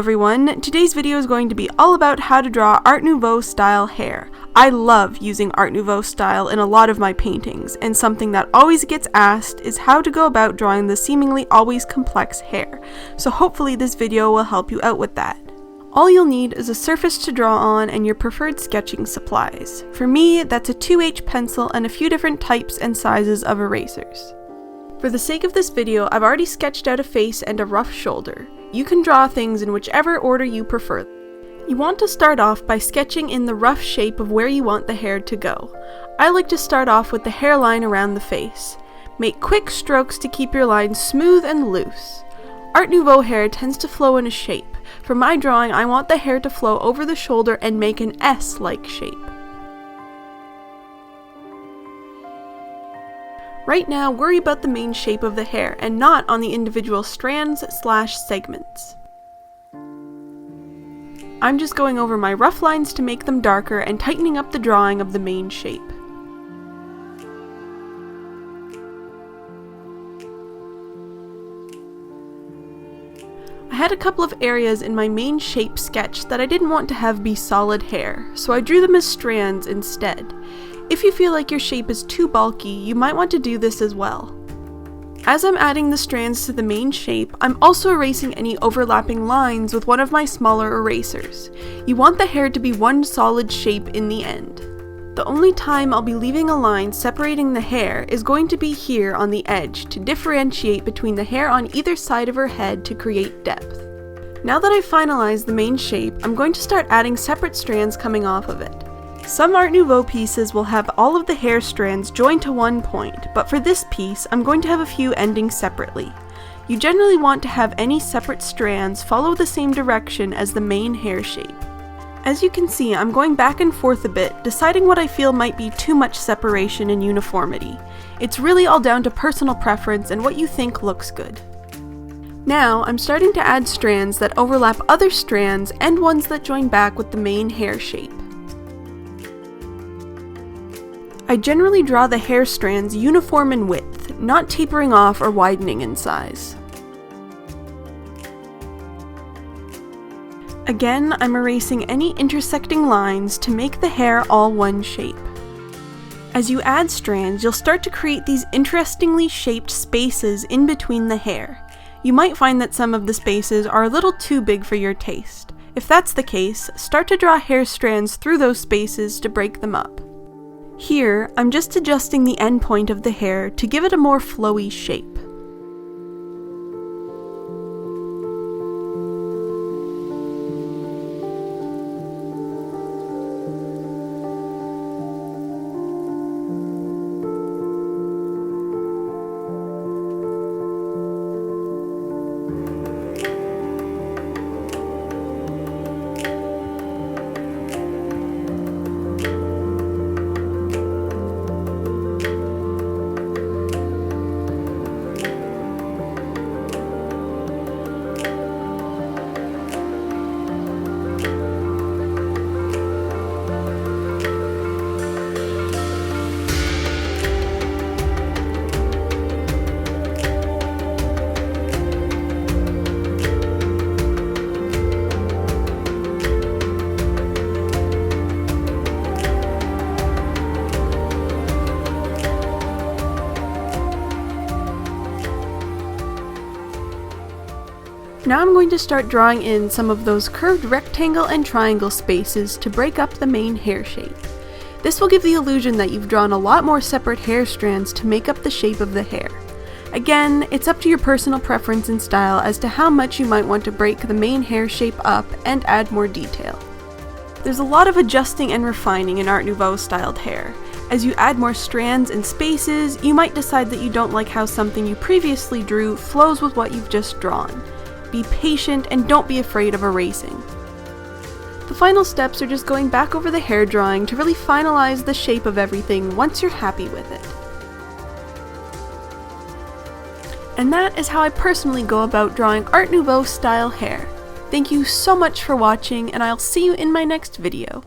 everyone, today's video is going to be all about how to draw Art Nouveau style hair. I love using Art Nouveau style in a lot of my paintings, and something that always gets asked is how to go about drawing the seemingly always complex hair, so hopefully this video will help you out with that. All you'll need is a surface to draw on and your preferred sketching supplies. For me, that's a 2H pencil and a few different types and sizes of erasers. For the sake of this video, I've already sketched out a face and a rough shoulder. You can draw things in whichever order you prefer. You want to start off by sketching in the rough shape of where you want the hair to go. I like to start off with the hairline around the face. Make quick strokes to keep your lines smooth and loose. Art Nouveau hair tends to flow in a shape. For my drawing, I want the hair to flow over the shoulder and make an S-like shape. Right now, worry about the main shape of the hair and not on the individual strands/segments. I'm just going over my rough lines to make them darker and tightening up the drawing of the main shape. I had a couple of areas in my main shape sketch that I didn't want to have be solid hair, so I drew them as strands instead. If you feel like your shape is too bulky, you might want to do this as well. As I'm adding the strands to the main shape, I'm also erasing any overlapping lines with one of my smaller erasers. You want the hair to be one solid shape in the end. The only time I'll be leaving a line separating the hair is going to be here on the edge to differentiate between the hair on either side of her head to create depth. Now that I've finalized the main shape, I'm going to start adding separate strands coming off of it. Some Art Nouveau pieces will have all of the hair strands joined to one point, but for this piece, I'm going to have a few ending separately. You generally want to have any separate strands follow the same direction as the main hair shape. As you can see, I'm going back and forth a bit, deciding what I feel might be too much separation and uniformity. It's really all down to personal preference and what you think looks good. Now, I'm starting to add strands that overlap other strands and ones that join back with the main hair shape. I generally draw the hair strands uniform in width, not tapering off or widening in size. Again, I'm erasing any intersecting lines to make the hair all one shape. As you add strands, you'll start to create these interestingly shaped spaces in between the hair. You might find that some of the spaces are a little too big for your taste. If that's the case, start to draw hair strands through those spaces to break them up. Here, I'm just adjusting the end point of the hair to give it a more flowy shape. Now I'm going to start drawing in some of those curved rectangle and triangle spaces to break up the main hair shape. This will give the illusion that you've drawn a lot more separate hair strands to make up the shape of the hair. Again, it's up to your personal preference and style as to how much you might want to break the main hair shape up and add more detail. There's a lot of adjusting and refining in Art Nouveau styled hair. As you add more strands and spaces, you might decide that you don't like how something you previously drew flows with what you've just drawn. Be patient and don't be afraid of erasing. The final steps are just going back over the hair drawing to really finalize the shape of everything once you're happy with it. And that is how I personally go about drawing Art Nouveau style hair. Thank you so much for watching, and I'll see you in my next video.